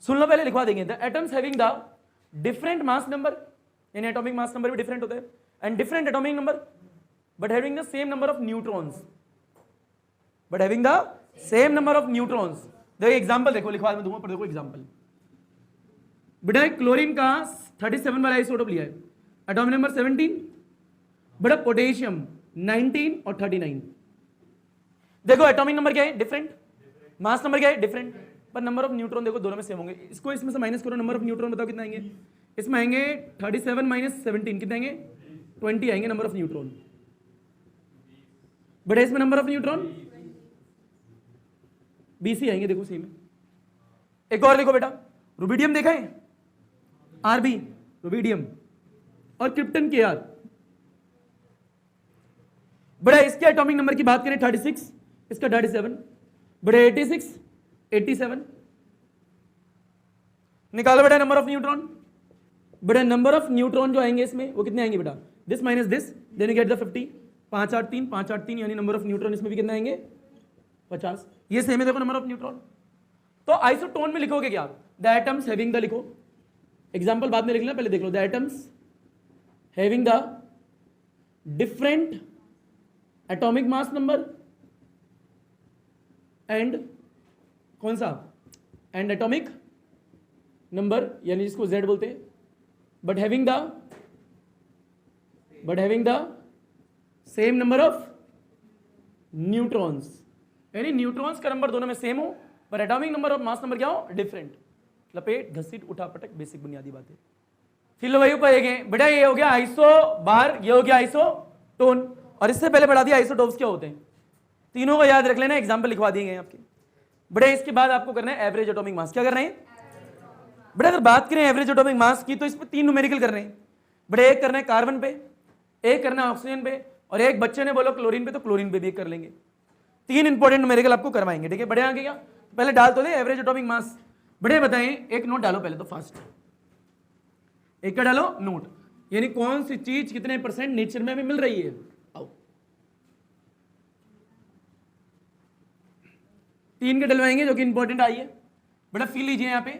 सुन लो पहले लिखवा देंगे, the atoms having the different mass number, यानी एटॉमिक मास नंबर भी डिफरेंट होता है, and different atomic number but having the same number of neutrons, but having the same number of neutrons. देखो एग्जांपल देखो, लिखवा मैं दूंगा पर देखो एग्जांपल। बेटा क्लोरीन का 37 वाला आइसोटोप लिया है, एटॉमिक नंबर 17, बेटा पोटेशियम 19 और 39। देखो एटॉमिक नंबर क्या है, डिफरेंट, मास नंबर क्या है, डिफरेंट, पर नंबर ऑफ न्यूट्रॉन देखो दोनों में सेम होंगे। इसको इसमें से माइनस करो, नंबर ऑफ न्यूट्रॉन बताओ कितना आएंगे, इसमें आएंगे 37 माइनस 17 कितने आएंगे, 20 आएंगे नंबर ऑफ न्यूट्रॉन। बेटा इसमें नंबर ऑफ न्यूट्रॉन 20 ही आएंगे, देखो सेम है। एक और देखो बेटा, रुबिडियम देखा है, आरबी रुबिडियम और क्रिप्टन के आर। बड़ा इसके एटॉमिक नंबर की बात करें 36, इसका 37, बड़े 86, 87। निकालो बेटा नंबर ऑफ न्यूट्रॉन। बेटा नंबर ऑफ न्यूट्रॉन जो आएंगे इसमें वो कितने आएंगे बेटा, this minus this, then you get the 50, 5 8 3 5 8 3, यानी नंबर ऑफ न्यूट्रॉन इसमें भी कितने आएंगे, 50। ये सेम है देखो नंबर ऑफ न्यूट्रॉन। तो आइसोटोन में लिखोगे क्या, द एटम्स हैविंग द, लिखो एग्जांपल बाद में लिख लेना, पहले देख लो, the atoms having the different atomic mass number and कौन सा, एंड एटॉमिक नंबर, यानी जिसको Z बोलते हैं, but having the same number of neutrons, यानी न्यूट्रॉन्स का नंबर दोनों में सेम हो पर एटॉमिक नंबर और मास नंबर क्या हो, डिफरेंट। लपेट घसीट उठा पटक, बेसिक बुनियादी बातें। फिर लो वही ऊपर एक बेटा, ये हो गया आइसो बार, ये हो गया आइसोटोन, और इससे पहले पढ़ा दिया आइसोटोप्स क्या होते हैं। तीनों को याद रख लेना, एग्जांपल लिखवा दिए गए आपके। बेटा इसके बाद आपको करना है एवरेज एटॉमिक मास। क्या करना है बेटा, अगर बात करें एवरेज एटॉमिक मास की तो इस पर 3 न्यूमेरिकल करने हैं बेटा। एक करना है कार्बन पे, एक करना है ऑक्सीजन पे, और एक बच्चे ने बोलो क्लोरीन पे, तो क्लोरीन पे भी एक कर लेंगे। 3 इंपॉर्टेंट न्यूमेरिकल आपको करवाएंगे, ठीक है। बड़े आगे क्या, पहले डाल तो दे एवरेज एटॉमिक मास। बड़े बताएं, एक नोट डालो पहले तो फास्ट, एक का डालो नोट, यानी कौन सी चीज कितने परसेंट नेचर में भी मिल रही है। आओ 3 के डलवाएंगे जो कि इंपॉर्टेंट आई है। बेटा फील लीजिए, यहां पे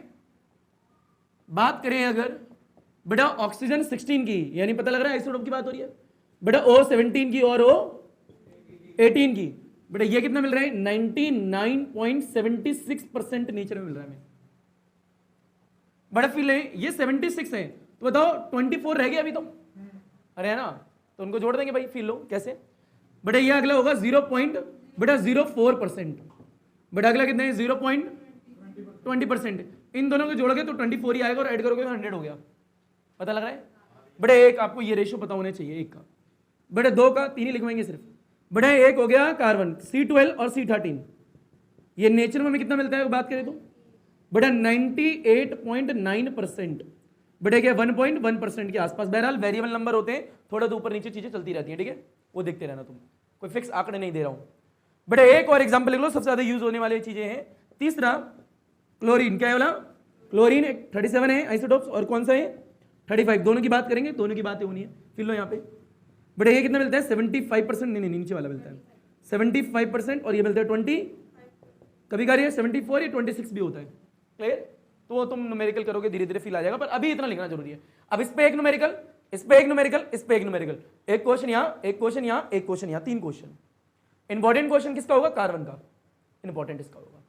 बात करें अगर बेटा ऑक्सीजन 16 की, यानी पता लग रहा है आइसोटोप की बात हो रही है। बेटा O17 की और O18 की, बेटा ये कितना मिल रहा है, 99.76% नेचर में मिल रहा है हमें। बड़ा फील है, ये 76 है, तो बताओ 24 रह गया अभी तो, अरे है ना, तो उनको जोड़ देंगे भाई। फील लो कैसे, बेटा ये अगला होगा 0.04%, बेटा अगला कितना है 0.20%। इन दोनों को जोड़ोगे तो 24 ही आएगा, और ऐड करोगे तो 100 हो गया। पता लग रहा है बेटा, एक आपको ये रेशियो पता होना चाहिए, एक का बेटा 2 का 3 ही लिखवाएंगे सिर्फ। बेटा एक हो गया कार्बन C12 और C13, ये नेचर में कितना मिलता है बात करें तो बेटा 98.9%, बेटा क्या 1.1% के आसपास। बहरहाल वेरिएबल नंबर होते हैं, थोड़ा तो ऊपर नीचे चीजें चलती रहती है, ठीक है, वो देखते रहना तुम, कोई फिक्स आंकड़े नहीं दे रहा हूं। बेटा एक और एग्जांपल लिख लो, सबसे ज्यादा यूज होने वाली चीजें हैं। तीसरा क्लोरीन, क्या है बोला, क्लोरीन 37 है आइसोटोप्स, और कौन सा है 35, दोनों की बात करेंगे, दोनों की बातें होनी है। फिर लो यहाँ पे बेटा ये कितना मिलता है 75%, नहीं नीचे वाला मिलता है 75%, और ये मिलता है 20, कभी कभी 74 या 26 भी होता है। क्लियर, तो वो तुम न्यूमेरिकल करोगे धीरे धीरे फील आ जाएगा, पर अभी इतना लिखना जरूरी है। अब इस पे एक न्यूमेरिकल, इस पे एक न्यूमेरिकल, इस पे एक न्यूमेरिकल, एक क्वेश्चन यहाँ, एक क्वेश्चन यहाँ, एक क्वेश्चन यहाँ, 3 क्वेश्चन। इंपॉर्टेंट क्वेश्चन किसका होगा, कार्बन का, इंपॉर्टेंट इसका होगा।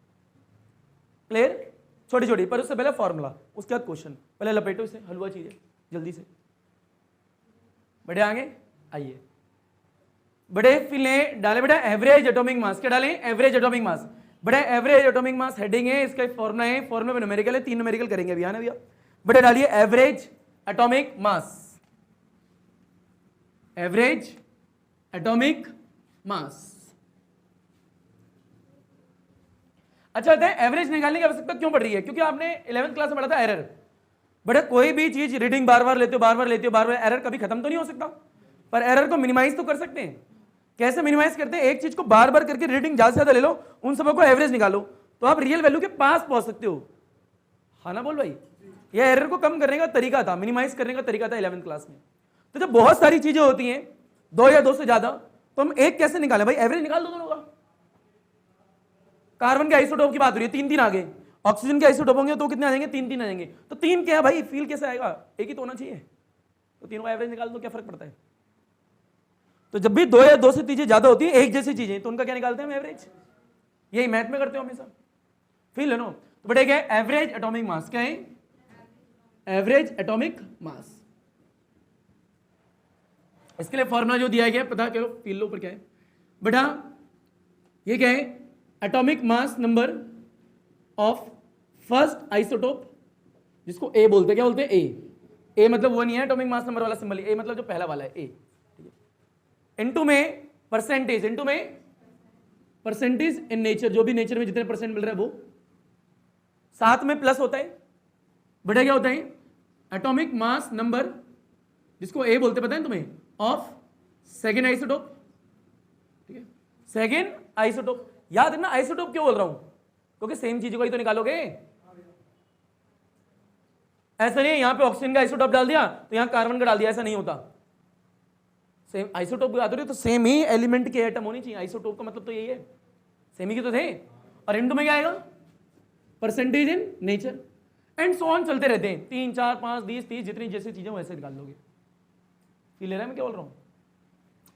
क्लियर, छोटी छोटी, पर उससे पहले फॉर्मूला, उसके बाद क्वेश्चन। पहले लपेटो इसे, हलवा चीजें जल्दी से, बड़े आगे आइए। बड़े फिले डाले बेटा एवरेज एटॉमिक मास, क्या डालें, एवरेज एटॉमिक मास। बड़े एवरेज एटॉमिक मास हेडिंग है, इसका फॉर्मूला है, फॉर्मूला में न्यूमेरिकल है, 3 न्यूमेरिकल करेंगे अभी, आना भैया। बड़े डालिए एवरेज एटॉमिक मास, एवरेज एटॉमिक मास। अच्छा होता है, एवरेज निकालने की आवश्यकता क्यों पड़ रही है, क्योंकि आपने 11th क्लास में पढ़ा था एरर। बड़े कोई भी चीज रीडिंग बार बार लेते हो, बार बार लेते हो, बार बार, एरर कभी खत्म तो नहीं हो सकता, पर एरर को मिनिमाइज तो कर सकते हैं। कैसे मिनिमाइज करते हैं? एक चीज को बार बार करके रीडिंग ज्यादा से ज्यादा ले लो, उन सबको एवरेज निकालो, तो आप रियल वैल्यू के पास पहुंच सकते हो। हाँ ना बोल भाई, यह एरर को कम करने का तरीका था, मिनिमाइज करने का तरीका था 11th क्लास में। तो जब बहुत सारी चीजें होती हैं, दो या दो से ज्यादा, तो हम एक कैसे निकालें भाई? एवरेज निकाल दो दोनों का। कार्बन के आइसोटोप की बात हो रही है, 3 3 आ गए। ऑक्सीजन के आइसोटोप होंगे तो कितने आ जाएंगे? 3 3 आ जाएंगे। तो 3 क्या है भाई? फील कैसे आएगा? एक ही तो होना चाहिए। तो तीनों का एवरेज निकाल दो, क्या फर्क पड़ता है? तो जब भी दो या दो से चीजें ज्यादा होती है, एक जैसी चीजें, तो उनका क्या निकालते हैं हम? एवरेज। यही मैथ में करते हो हमेशा। फील है नो? तो बेटा क्या है? एवरेज एटॉमिक मास। क्या है? एवरेज एटॉमिक मास। इसके लिए फॉर्मूला जो दिया गया पता करो, फील लो ऊपर क्या है बेटा? ये क्या है? Atomic mass number of first isotope, जिसको ए बोलते हैं। क्या बोलते हैं? ए। ए मतलब वो नहीं है एटॉमिक मास नंबर वाला सिंबल, ए मतलब जो पहला वाला है, ए। इनटू में परसेंटेज, इनटू में परसेंटेज इन नेचर, जो भी नेचर में जितने परसेंट मिल रहा है वो, साथ में प्लस होता है। बेटा क्या होता है? एटॉमिक मास नंबर, जिसको ए बोलते पता है तुम्हें, ऑफ सेकेंड आइसोटोप। ठीक है, सेकेंड आइसोटोप। याद रखना आइसोटोप क्यों बोल रहा हूं? क्योंकि सेम चीज को ही तो निकालोगे। ऐसा नहीं यहां पे ऑक्सीजन का आइसोटोप डाल दिया तो यहां कार्बन का डाल दिया, ऐसा नहीं होता। सेम आइसोटोप की बात हो रही है तो सेम ही एलिमेंट के एटम होनी चाहिए। आइसोटोप का मतलब तो यही है, सेम ही के तो थे। और इनटू में क्या आएगा? Percentage in nature, and so on चलते रहते हैं। 3 4 5 20 30 जितनी जैसी चीजें वैसे निकाल लोगे। फील ले रहा है मैं क्या बोल रहा हूं?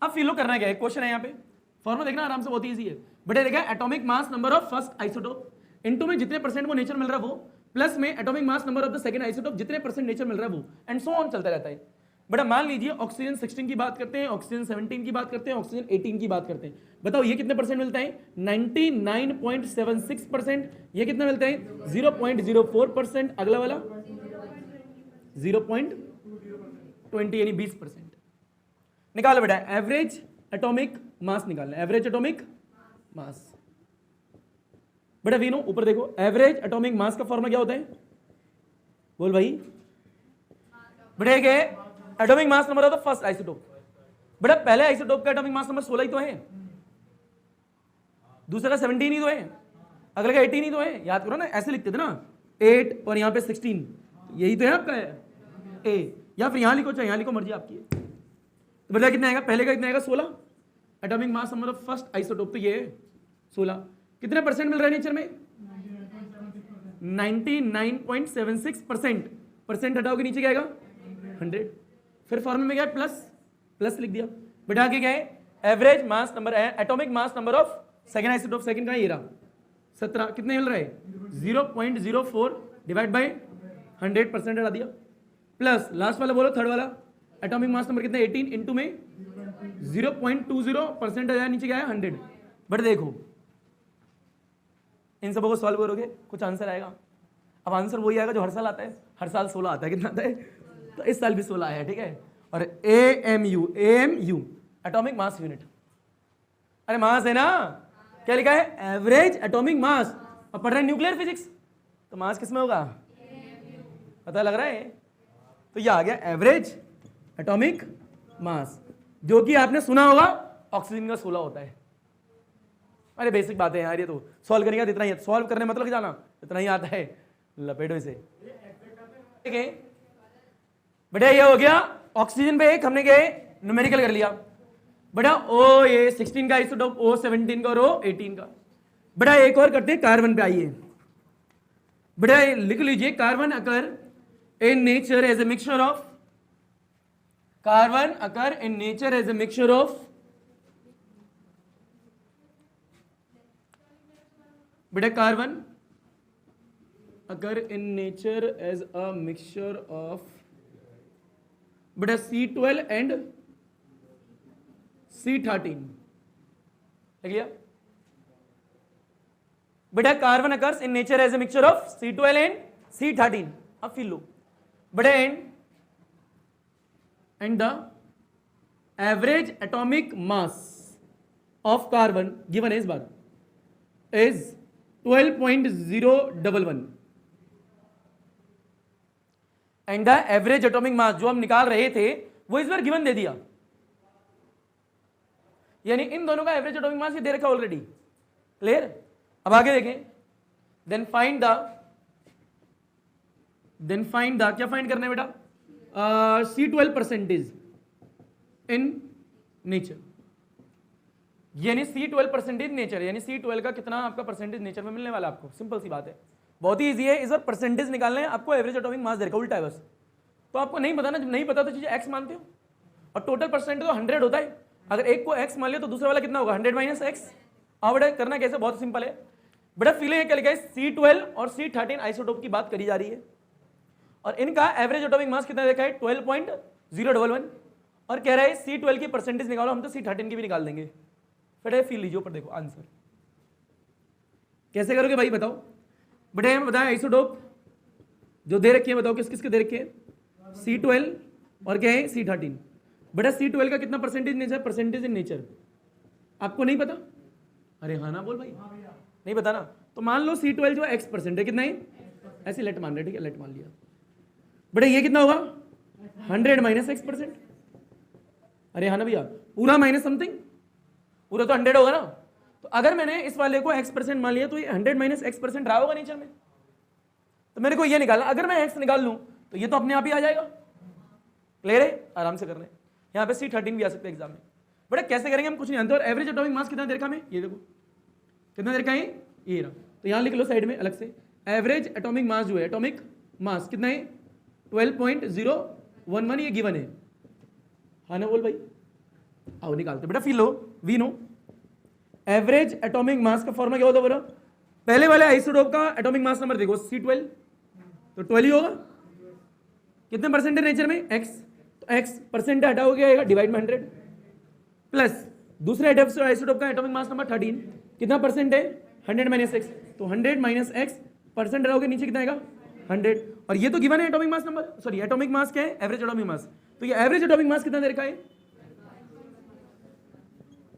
अब फील करना है क्या है? क्वेश्चन है यहाँ पे, फॉर्मूला देखना आराम से, बहुत ईजी है। बेटा देखा, atomic mass number of first isotope into में जितने परसेंट वो नेचर मिल रहा है वो, प्लस में atomic mass number of the second isotope, जितने परसेंट नेचर मिल रहा है वो, एंड सो ऑन चलता रहता है। बेटा मान लीजिए ऑक्सीजन 16 की बात करते हैं, ऑक्सीजन 17 की बात करते हैं, ऑक्सीजन 18 की बात करते हैं। बताओ ये कितने परसेंट मिलता है? 99.76%। ये कितना मिलता है? 0.04%। अगला वाला 0.20 यानी 20%। निकालो बेटा एवरेज एटॉमिक मास निकालना है, एवरेज एटॉमिक मास। बेटा वीनो ऊपर देखो, एवरेज एटॉमिक मास का फॉर्मूला क्या होता है? बोल भाई। बेटा क्या है? Atomic mass number of the first isotope. बेटा पहले आइसोटोप का एटॉमिक मास नंबर 16 ही तो है, दूसरे का 17 ही तो है, अगले का 18 ही तो है। याद करो ना, ऐसे लिखते थे ना, 8 और यहां पे 16, यही तो है आपका ए। या फिर यहां लिखो चाहे यहां लिखो, मर्जी आपकी है। तो बेटा कितना आएगा? पहले का कितना आएगा? 16। Atomic mass number of first isotope तो ये है 16। कितने परसेंट मिल रहा है नेचर में? 99.76%। परसेंट हटाओगे नीचे क्या आएगा? 100। फिर फॉर्मूले में क्या है? प्लस, प्लस लिख दिया। बेटा आगे क्या है? Average mass number, atomic mass number of second isotope, second का ये रहा 17। कितने मिल रहा है? 0.04 डिवाइड बाय 100%, हटा दिया। प्लस लास्ट वाला बोलो, थर्ड वाला एटॉमिक मास नंबर कितना? 18 इनटू में 0.20% आ जाए, नीचे क्या है? 100। बट देखो इन सबों को सॉल्व करोगे कुछ आंसर आएगा। अब आंसर वही आएगा जो हर साल आता है। हर साल 16 आता है। कितना आता है? तो इस साल भी 16 आया है। ठीक है। और AMU, AMU atomic mass unit. अरे मास है ना, क्या लिखा है? एवरेज एटॉमिक मास। और पढ़ रहे हैं न्यूक्लियर फिजिक्स, तो मास किसमें होगा? पता लग रहा है? तो ये आ गया एवरेज एटॉमिक मास, जो कि आपने सुना होगा ऑक्सीजन का 16 होता है। अरे बेसिक बातें हैं यार, ये तो सॉल्व करेंगे इतना ही, सॉल्व करने मतलब जाना इतना ही आता है, लपेटो इसे। ठीक है बेटा, ये हो गया ऑक्सीजन पे एक हमने गए न्यूमेरिकल कर लिया। बेटा ओ ये 16 का आइसोटोप, ओ 17 का और ओ 18 का। बेटा एक और करते हैं, कार्बन पे आइए। बेटा लिख लीजिए, carbon occur in nature as a mixture of, carbon occur in nature as a mixture of, बेटा carbon occur in nature as a mixture of, बेटा C12 एंड C13। लिख लिया बेटा, carbon occurs in nature as a mixture of C12 and C13। अब फिर लो बेटा, and the average atomic mass of carbon given इस बार is 12.011 and the average atomic mass जो हम निकाल रहे थे वो इस बार गिवन दे दिया। यानी इन दोनों का एवरेज एटॉमिक मास ये दे रखा ऑलरेडी। क्लियर? अब आगे देखें, देन फाइंड द क्या फाइंड करना है बेटा? C12 परसेंटेज इन नेचर, यानी C12 परसेंटेज नेचर, यानी C12 का कितना आपका परसेंटेज नेचर में मिलने वाला आपको। सिंपल सी बात है, बहुत ही इजी है। इस बार परसेंटेज निकालना है आपको, एवरेज एटॉमिक मास दे रखा, उल्टा है बस। तो आपको नहीं पता ना, जब नहीं पता तो चीजें x मानते हो, और टोटल परसेंट तो 100 होता है। अगर एक को x मान लिया तो दूसरे वाला कितना होगा? 100 माइनस x। अब बेटा करना कैसे? बहुत सिंपल है बेटा। फीलिंग है क्या लिखा है? C12 और C13 आइसोटोप की बात करी जा रही है, और इनका एवरेज एटॉमिक मास कितना देखा है? 12.011, और कह रहा है C12 की परसेंटेज निकालो। हम तो C13 की भी निकाल देंगे। फिर फील लीजिए ऊपर, देखो आंसर कैसे करोगे भाई बताओ। बेटा बताएं आइसोटोप जो दे रखी है, बताओ किस किस के दे रखे हैं? C12 और क्या है? C13। बेटा C12 का कितना percentage nature? Percentage in nature आपको नहीं पता? अरे हाँ ना बोल भाई, नहीं पता ना। तो मान लो C12 जो x परसेंट है, कितना है? ऐसे लेट मान रहे, ठीक है, लेट मान लिया। बेटा ये कितना होगा? 100 माइनस x परसेंट। अरे हाँ ना भैया, पूरा माइनस समथिंग, पूरा तो 100 होगा ना। तो अगर मैंने इस वाले को x परसेंट मान लिया तो ये 100 माइनस x परसेंट रहा होगा नेचर में। तो मेरे को ये निकालना, अगर मैं x निकाल लूं तो ये तो अपने आप ही आ जाएगा। क्लियर है? आराम से करना है। यहाँ पे C13 भी आ सकता है एग्जाम में। बेटा कैसे करेंगे हम कुछ नहीं जानते। और एवरेज एटॉमिक मास कितना दे रखा है? ये देखो कितना दे रखा है, ये रहा। तो यहाँ लिख लो साइड में अलग से, एवरेज एटॉमिक मास जो है, एटॉमिक मास कितना है? 12.011, ये गिवन है। हाँ ना बोल भाई, आओ निकालते। बेटा फील लो, we know average atomic mass का फॉर्मूला क्या होता है बोलो? पहले वाले आइसोटोप का एटॉमिक मास नंबर देखो C12, तो 12 ही होगा। कितने परसेंट है नेचर में? x, तो x परसेंट हटाओ क्या आएगा? डिवाइड में 100, प्लस दूसरे आइसोटोप का एटॉमिक मास नंबर 13, कितना परसेंट है? 100 माइनस x, तो 100 माइनस x परसेंट हटाओगे नीचे कितना आएगा? 100। और ये तो गिवन है atomic mass number, sorry atomic mass क्या है? एवरेज एटॉमिक मास। तो ये एवरेज एटॉमिक मास कितना दे रखा है?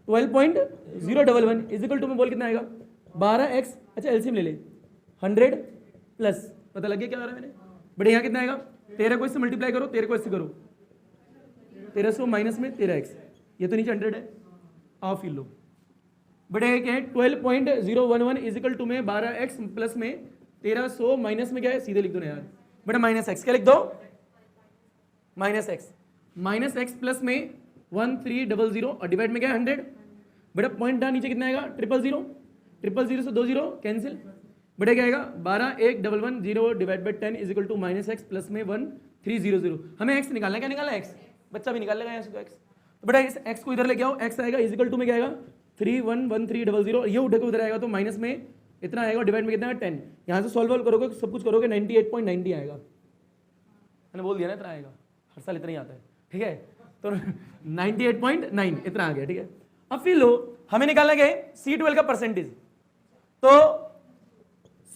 12.011 इजिकल टू में बोल कितना आएगा? 12x। अच्छा एलसीएम ले ले, 100 प्लस, पता लग गया क्या आ रहा है मैंने? बड़े यहाँ कितना आएगा? 13 को इससे मल्टीप्लाई करो, 13 को इससे करो, 1300 माइनस में 13x, ये तो नीचे 100 है। आओ फील लो। बड़े क्या है? 12.011 इजिकल टू में 12x प्लस में 1300 माइनस में क्या है? सीधे लिख दो ना यार बेटा, माइनस एक्स। क्या लिख दो? Minus x. Minus X plus में 1300 और डिवाइड में क्या है? 100। बेटा पॉइंट डाल नीचे कितना आएगा? 000, 000 से 2 0 कैंसिल। बेटा क्या आएगा? 12,111 divide by 10 is equal to minus X plus में 1300। हमें एक्स निकालना है। क्या निकालना है? एक्स। बच्चा भी निकाल लेगा यहाँ से तो एक्स। तो बेटा इस एक्स को इधर लेके आओ, एक्स आएगा इज इक्वल टू में क्या आएगा? 311300, ये उठे को उधर आएगा तो माइनस में इतना आएगा, डिवाइड में कितना है? 10। यहाँ से सॉल्व करोगे, सब कुछ करोगे, 98.90 आएगा। मैंने बोल दिया ना इतना आएगा, हर साल इतना ही आता है, ठीक है। तो 98.9 इतना आ गया, ठीक है। अब फिर लो, हमें निकालना क्या है? C12 का परसेंटेज। तो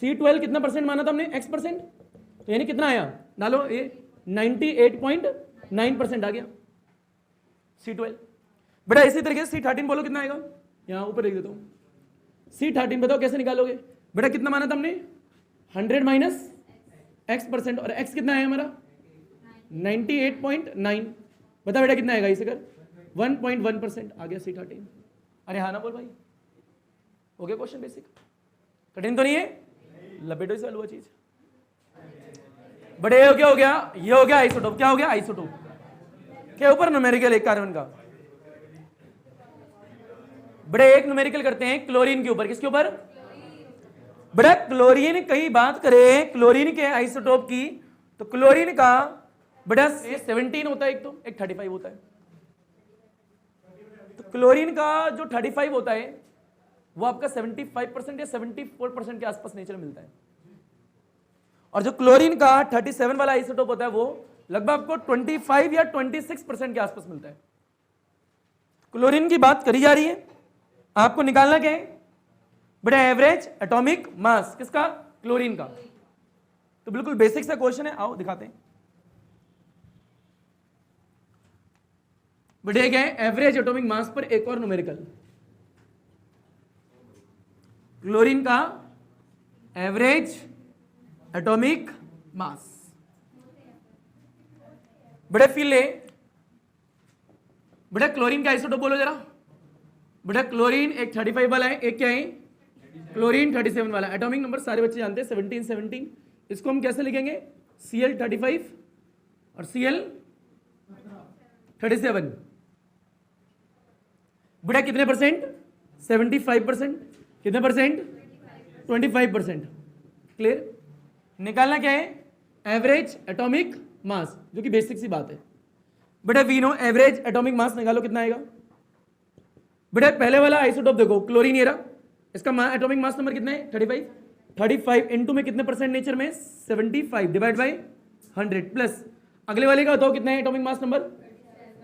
C12 कितना परसेंट माना था हमने? x percent. तो यानी कितना आया? डालो ये 98.9% आ गया C12। बेटा इसी तरीके से C13 बोलो कितना आएगा? यहाँ ऊपर लिख देता हूँ। C13 बताओ कैसे निकालोगे? बेटा कितना माना था हमने? 100 माइनस x परसेंट, और x कितना है हमारा? 98.9। बता बेटा कितना आएगा इसे कर? 1.1% आ गया C13। अरे हाँ ना बोल भाई, हो गया क्वेश्चन बेसिक, कठिन तो नहीं है। लपेटो इसे अलवा चीज। बड़े क्या हो गया? ये हो गया आइसोटोप। क्या हो गया? आइसोटोप के ऊपर न्यूमेरिकल एक कार्बन का। बड़े एक न्यूमेरिकल करते हैं क्लोरीन के ऊपर। किसके ऊपर? बड़ा क्लोरीन कई बात करें क्लोरीन के आइसोटोप की, तो क्लोरीन का बड़ा 17 होता है, एक तो एक 35 होता है। तो क्लोरीन का जो 35 होता है वो आपका 75% या 74% के आसपास नेचर मिलता है, और जो क्लोरीन का 37 वाला आइसोटोप होता है वो लगभग आपको 25 या 26% के आसपास मिलता है। क्लोरीन की बात करी जा रही है, आपको निकालना क्या है? बड़ा एवरेज एटॉमिक मास किसका? क्लोरीन का। तो बिल्कुल बेसिक सा क्वेश्चन है, आओ दिखाते हैं। बढ़िया क्या है? एवरेज एटॉमिक मास पर एक और न्यूमेरिकल। क्लोरीन का एवरेज एटॉमिक मास। बड़े फील ले, बड़ा क्लोरीन का आइसोटोप बोलो जरा। बेटा क्लोरीन एक 35 वाला है, एक क्या है क्लोरीन 37 वाला। एटॉमिक नंबर सारे बच्चे जानते हैं 17 17। इसको हम कैसे लिखेंगे Cl35 और Cl37। बेटा कितने परसेंट 75%, कितने परसेंट 25%। क्लियर। निकालना क्या है एवरेज एटॉमिक मास, जो कि बेसिक सी बात है। बेटा we know average atomic mass निकालो कितना आएगा। बेटा पहले वाला आइसोटोप देखो क्लोरीन ये रहा, इसका एटॉमिक मास नंबर कितना है 35। 35 इनटू में कितने परसेंट नेचर में 75 डिवाइड बाय 100 प्लस अगले वाले का बताओ कितना है एटॉमिक मास नंबर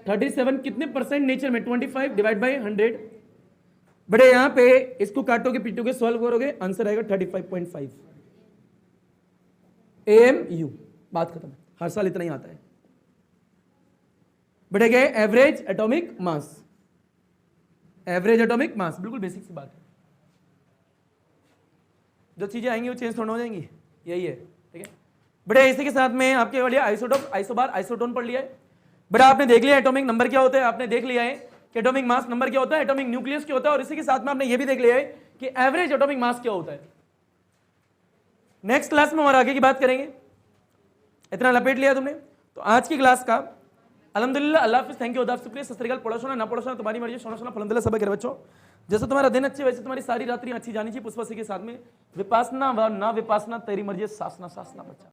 37 कितने परसेंट नेचर में 25 डिवाइड बाय 100। बेटे यहां पे इसको काटोगे पीटोगे सॉल्व करोगे आंसर आएगा 35.5 AMU। बात खत्म, हर साल इतना ही आता है। बेटे क्या है एवरेज एटॉमिक मास, एवरेज एटॉमिक मास बिल्कुल बेसिक सी बात है। जो चीजें आएंगी वो चेंज थोड़ा हो जाएंगी, यही है ठीक है। बेटा इसी के साथ में आपके वाले आइसोटोप आइसोबार आइसोटोन पढ़ लिया है। बेटा आपने देख लिया एटॉमिक नंबर क्या होता है, आपने देख लिया है कि एटॉमिक मास नंबर क्या होता है, एटॉमिक न्यूक्लियस क्या होता है, और इसी के साथ में आपने ये भी देख लिया है कि एवरेज एटॉमिक मास क्या होता है। नेक्स्ट क्लास में और आगे की बात करेंगे। इतना लपेट लिया तुमने तो आज की क्लास का अल्हम्दुलिल्लाह अल्लाह हाफिज़, थैंक यू, अदाब, शुक्रिया, सत श्री अकाल। पढ़ो सुना ना पढ़ो सुना तुम्हारी मर्जी, सोना सुना फलंदुलिल्लाह सब करे बच्चों। जैसे तुम्हारा दिन अच्छे वैसे तुम्हारी सारी रात्रि अच्छी जानी चाहिए। पुष्पा के साथ में विपासना व ना विपासना तेरी मर्जी, सासना सासना बच्चा।